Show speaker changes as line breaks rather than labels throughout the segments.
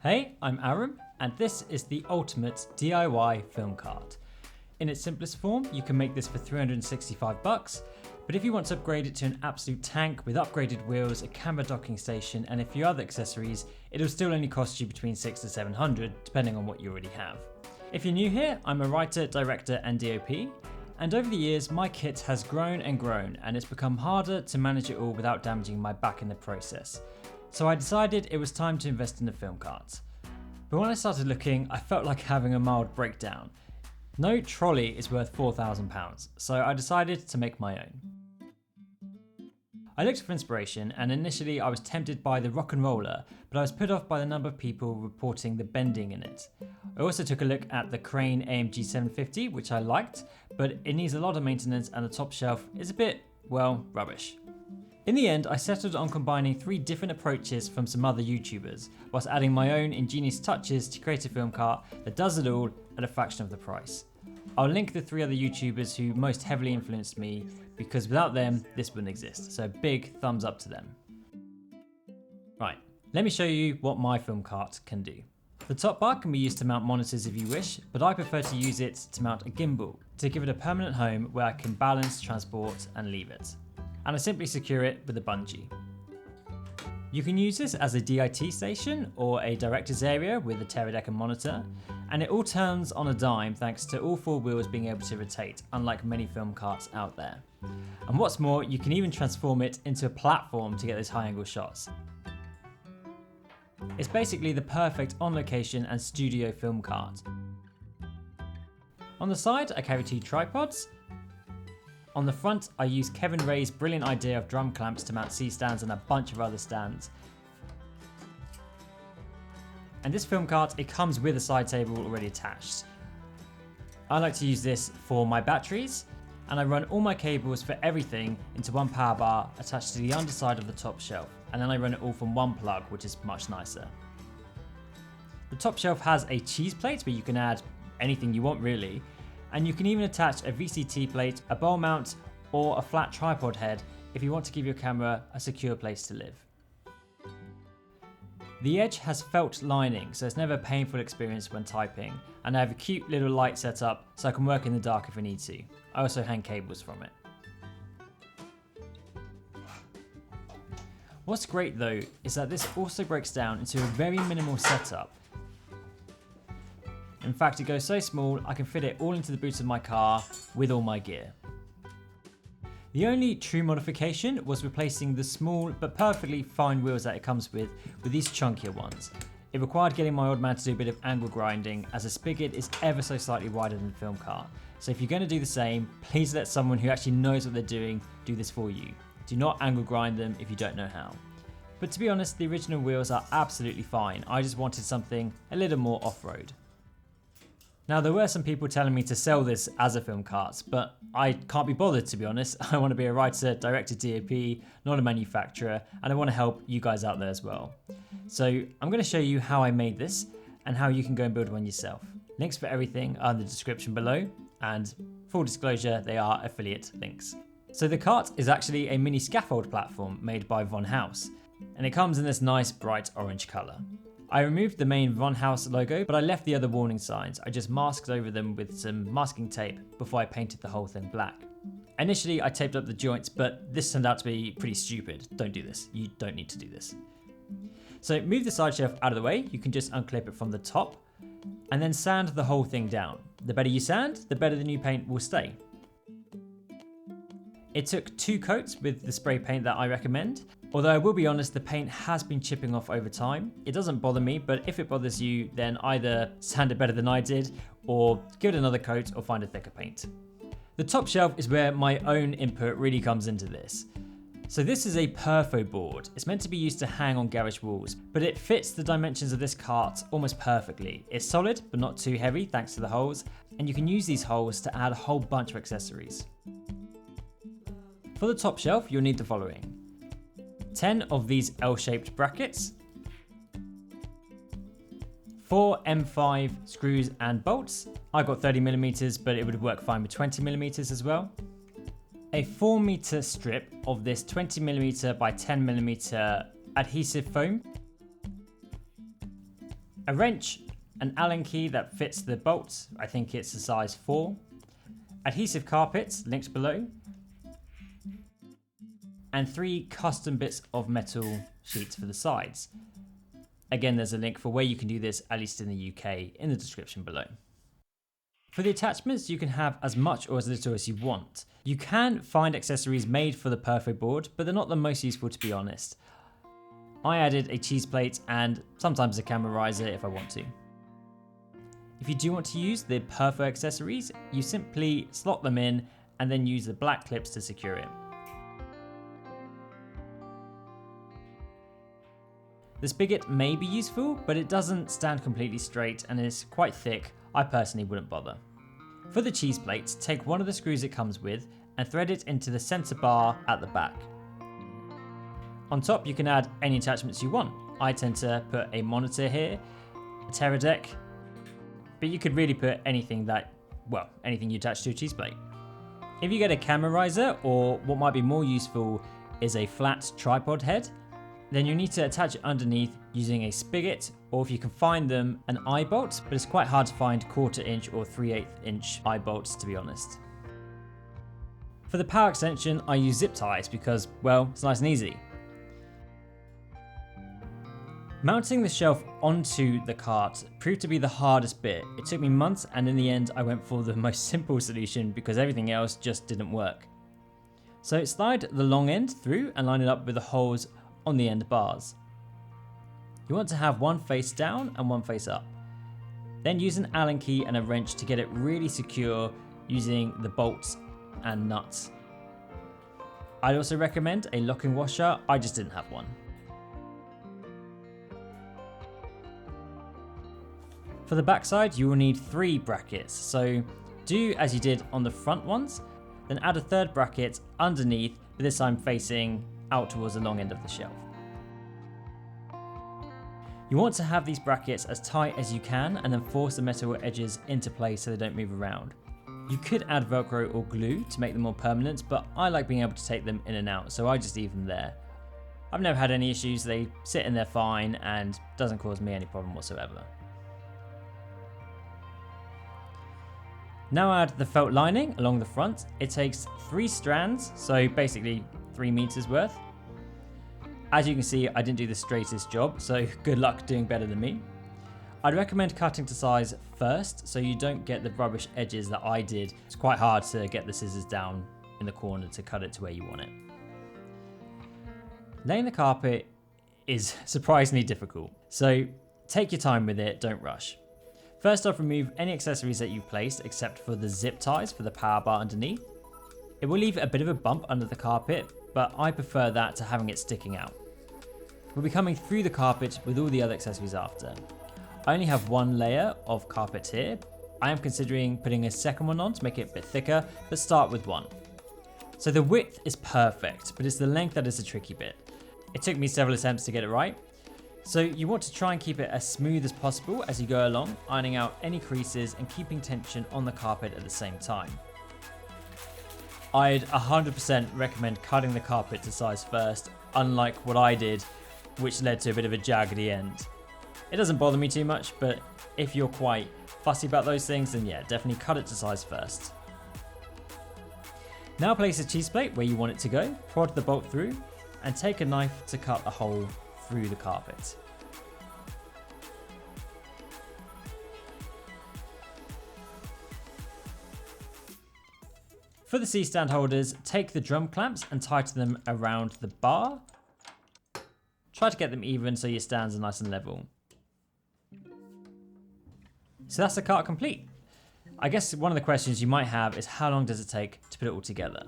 Hey, I'm Aram, and this is the ultimate DIY film cart. In its simplest form, you can make this for $365, but if you want to upgrade it to an absolute tank with upgraded wheels, a camera docking station, and a few other accessories, it'll still only cost you between $600 to $700, depending on what you already have. If you're new here, I'm a writer, director, and DOP, and over the years, my kit has grown and grown, and it's become harder to manage it all without damaging my back in the process. So I decided it was time to invest in a film cart. But when I started looking, I felt like having a mild breakdown. No trolley is worth £4,000, so I decided to make my own. I looked for inspiration, and initially I was tempted by the rock and roller, but I was put off by the number of people reporting the bending in it. I also took a look at the Crane AMG 750, which I liked, but it needs a lot of maintenance and the top shelf is a bit, well, rubbish. In the end, I settled on combining 3 different approaches from some other YouTubers, whilst adding my own ingenious touches to create a film cart that does it all at a fraction of the price. I'll link the 3 other YouTubers who most heavily influenced me, because without them, this wouldn't exist, so big thumbs up to them. Right, let me show you what my film cart can do. The top bar can be used to mount monitors if you wish, but I prefer to use it to mount a gimbal, to give it a permanent home where I can balance, transport, and leave it. And I simply secure it with a bungee. You can use this as a DIT station or a director's area with a adicam monitor, and it all turns on a dime thanks to all 4 wheels being able to rotate, unlike many film carts out there. And what's more, you can even transform it into a platform to get those high angle shots. It's basically the perfect on location and studio film cart. On the side, I carry 2 tripods. On the front, I use Kevin Ray's brilliant idea of drum clamps to mount C-stands and a bunch of other stands. And this film cart, it comes with a side table already attached. I like to use this for my batteries, and I run all my cables for everything into one power bar attached to the underside of the top shelf, and then I run it all from one plug, which is much nicer. The top shelf has a cheese plate where you can add anything you want really, and you can even attach a VCT plate, a bowl mount, or a flat tripod head if you want to give your camera a secure place to live. The edge has felt lining, so it's never a painful experience when typing, and I have a cute little light set up so I can work in the dark if I need to. I also hang cables from it. What's great though is that this also breaks down into a very minimal setup. In fact, it goes so small I can fit it all into the boot of my car with all my gear. The only true modification was replacing the small but perfectly fine wheels that it comes with these chunkier ones. It required getting my old man to do a bit of angle grinding, as a spigot is ever so slightly wider than the film cart. So if you're going to do the same, please let someone who actually knows what they're doing do this for you. Do not angle grind them if you don't know how. But to be honest, the original wheels are absolutely fine. I just wanted something a little more off-road. Now, there were some people telling me to sell this as a film cart, but I can't be bothered, to be honest. I want to be a writer, director, DOP, not a manufacturer, and I want to help you guys out there as well. So I'm going to show you how I made this and how you can go and build one yourself. Links for everything are in the description below, and full disclosure, they are affiliate links. So the cart is actually a mini scaffold platform made by Von Haus, and it comes in this nice bright orange colour. I removed the main Von Haus logo, but I left the other warning signs. I just masked over them with some masking tape before I painted the whole thing black. Initially, I taped up the joints, but this turned out to be pretty stupid. Don't do this. You don't need to do this. So move the side shelf out of the way. You can just unclip it from the top and then sand the whole thing down. The better you sand, the better the new paint will stay. It took 2 coats with the spray paint that I recommend. Although I will be honest, the paint has been chipping off over time. It doesn't bother me, but if it bothers you, then either sand it better than I did, or give it another coat, or find a thicker paint. The top shelf is where my own input really comes into this. So this is a perfo board. It's meant to be used to hang on garage walls, but it fits the dimensions of this cart almost perfectly. It's solid, but not too heavy thanks to the holes, and you can use these holes to add a whole bunch of accessories. For the top shelf, you'll need the following: 10 of these L-shaped brackets, 4 M5 screws and bolts. I got 30mm, but it would work fine with 20mm as well. A 4-meter strip of this 20mm by 10mm adhesive foam. a wrench, an Allen key that fits the bolts, I think it's a size 4, adhesive carpets linked below, and 3 custom bits of metal sheets for the sides. Again, there's a link for where you can do this, at least in the UK, in the description below. For the attachments, you can have as much or as little as you want. You can find accessories made for the perfect board, but they're not the most useful, to be honest. I added a cheese plate and sometimes a camera riser if I want to. If you do want to use the perfect accessories, you simply slot them in and then use the black clips to secure it. The spigot may be useful, but it doesn't stand completely straight and is quite thick. I personally wouldn't bother. For the cheese plate, take one of the screws it comes with and thread it into the center bar at the back. On top, you can add any attachments you want. I tend to put a monitor here, a Terra deck, but you could really put anything anything you attach to a cheese plate. If you get a camera riser, or what might be more useful is a flat tripod head, then you need to attach it underneath using a spigot, or if you can find them, an eye bolt, but it's quite hard to find 1/4 inch or 3/8 inch eye bolts, to be honest. For the power extension, I use zip ties because, well, it's nice and easy. Mounting the shelf onto the cart proved to be the hardest bit. It took me months, and in the end I went for the most simple solution because everything else just didn't work. So slide the long end through and line it up with the holes on the end bars. You want to have one face down and one face up. Then use an Allen key and a wrench to get it really secure using the bolts and nuts. I'd also recommend a locking washer, I just didn't have one. For the backside, you will need 3 brackets, so do as you did on the front ones, then add a 3rd bracket underneath, but this time facing out towards the long end of the shelf. You want to have these brackets as tight as you can and then force the metal edges into place so they don't move around. You could add Velcro or glue to make them more permanent, but I like being able to take them in and out, so I just leave them there. I've never had any issues, they sit in there fine and doesn't cause me any problem whatsoever. Now add the felt lining along the front. It takes 3 strands, so basically 3 meters worth. As you can see, I didn't do the straightest job, so good luck doing better than me. I'd recommend cutting to size first, so you don't get the rubbish edges that I did. It's quite hard to get the scissors down in the corner to cut it to where you want it. Laying the carpet is surprisingly difficult, so take your time with it, don't rush. First off, remove any accessories that you've placed except for the zip ties for the power bar underneath. It will leave a bit of a bump under the carpet, but I prefer that to having it sticking out. We'll be coming through the carpet with all the other accessories after. I only have 1 layer of carpet here. I am considering putting a second one on to make it a bit thicker, but start with 1. So the width is perfect, but it's the length that is the tricky bit. It took me several attempts to get it right. So you want to try and keep it as smooth as possible as you go along, ironing out any creases and keeping tension on the carpet at the same time. I'd 100% recommend cutting the carpet to size first, unlike what I did, which led to a bit of a jaggedy end. It doesn't bother me too much, but if you're quite fussy about those things, then yeah, definitely cut it to size first. Now place a cheese plate where you want it to go, prod the bolt through, and take a knife to cut a hole through the carpet. For the C-stand holders, take the drum clamps and tighten them around the bar. Try to get them even so your stands are nice and level. So that's the cart complete. I guess one of the questions you might have is how long does it take to put it all together?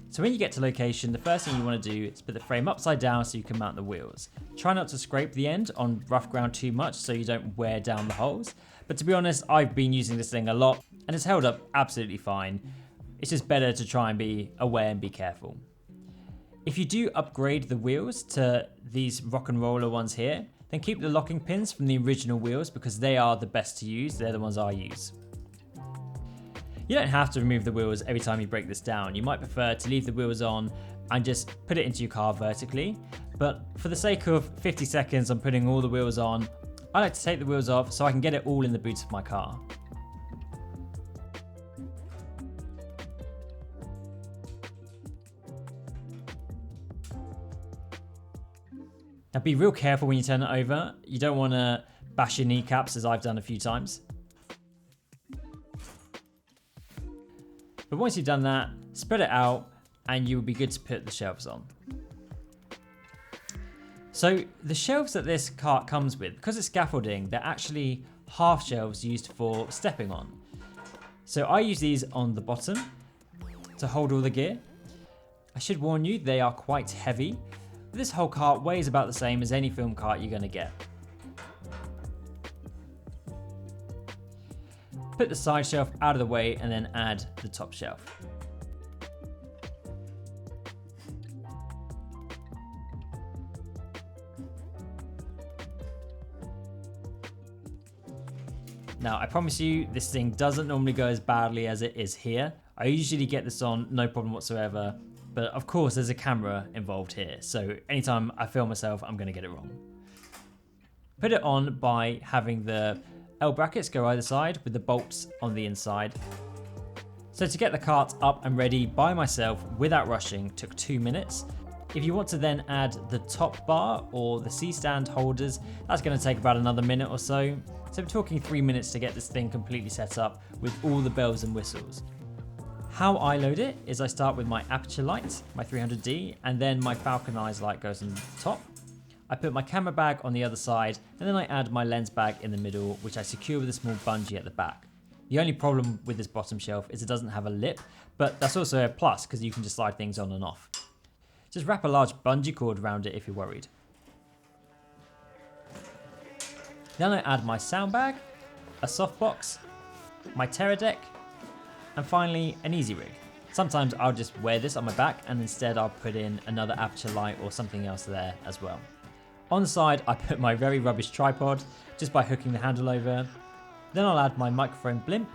So when you get to location, the first thing you want to do is put the frame upside down so you can mount the wheels. Try not to scrape the end on rough ground too much so you don't wear down the holes. But to be honest, I've been using this thing a lot and it's held up absolutely fine. It's just better to try and be aware and be careful. If you do upgrade the wheels to these rock and roller ones here, then keep the locking pins from the original wheels because they are the best to use. They're the ones I use. You don't have to remove the wheels every time you break this down. You might prefer to leave the wheels on and just put it into your car vertically. but for the sake of 50 seconds I'm putting all the wheels on, I like to take the wheels off so I can get it all in the boot of my car. Now be real careful when you turn it over. You don't want to bash your kneecaps as I've done a few times. But once you've done that, spread it out and you will be good to put the shelves on. So the shelves that this cart comes with, because it's scaffolding, they're actually half shelves used for stepping on. So I use these on the bottom to hold all the gear. I should warn you, they are quite heavy. This whole cart weighs about the same as any film cart you're going to get. Put the side shelf out of the way and then add the top shelf. Now, I promise you, this thing doesn't normally go as badly as it is here. I usually get this on no problem whatsoever. But of course, there's a camera involved here, so anytime I film myself, I'm going to get it wrong. Put it on by having the L brackets go either side with the bolts on the inside. So to get the cart up and ready by myself without rushing took 2 minutes. If you want to then add the top bar or the C-stand holders, that's going to take about another minute or so. So we're talking 3 minutes to get this thing completely set up with all the bells and whistles. How I load it is I start with my aperture light, my 300D, and then my Falcon Eyes light goes on the top. I put my camera bag on the other side, and then I add my lens bag in the middle, which I secure with a small bungee at the back. The only problem with this bottom shelf is it doesn't have a lip, but that's also a plus because you can just slide things on and off. Just wrap a large bungee cord around it if you're worried. Then I add my sound bag, a softbox, my Terra deck, and finally an easy rig. Sometimes I'll just wear this on my back and instead I'll put in another aperture light or something else there as well. On the side I put my very rubbish tripod just by hooking the handle over. Then I'll add my microphone blimp,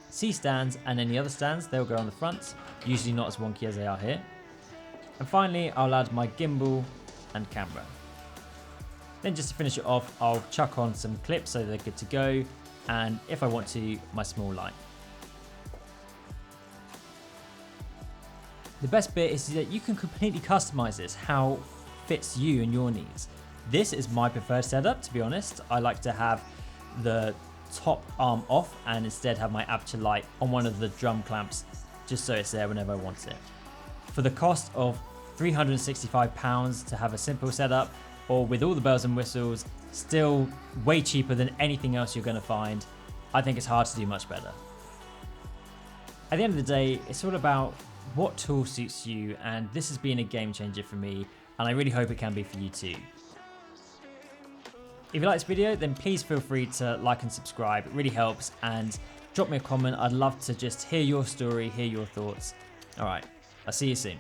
C-stands and any other stands, they'll go on the front, usually not as wonky as they are here. And finally I'll add my gimbal and camera. Then just to finish it off, I'll chuck on some clips so they're good to go, and if I want to, my small light. The best bit is that you can completely customize this how fits you and your needs. This is my preferred setup, to be honest. I like to have the top arm off and instead have my aperture light on one of the drum clamps just so it's there whenever I want it. For the cost of £365 to have a simple setup, or with all the bells and whistles, still way cheaper than anything else you're going to find, I think it's hard to do much better. At the end of the day, it's all about what tool suits you, and this has been a game changer for me, and I really hope it can be for you too. If you like this video, then please feel free to like and subscribe. It really helps, and drop me a comment. I'd love to just hear your story, hear your thoughts. All right, I'll see you soon.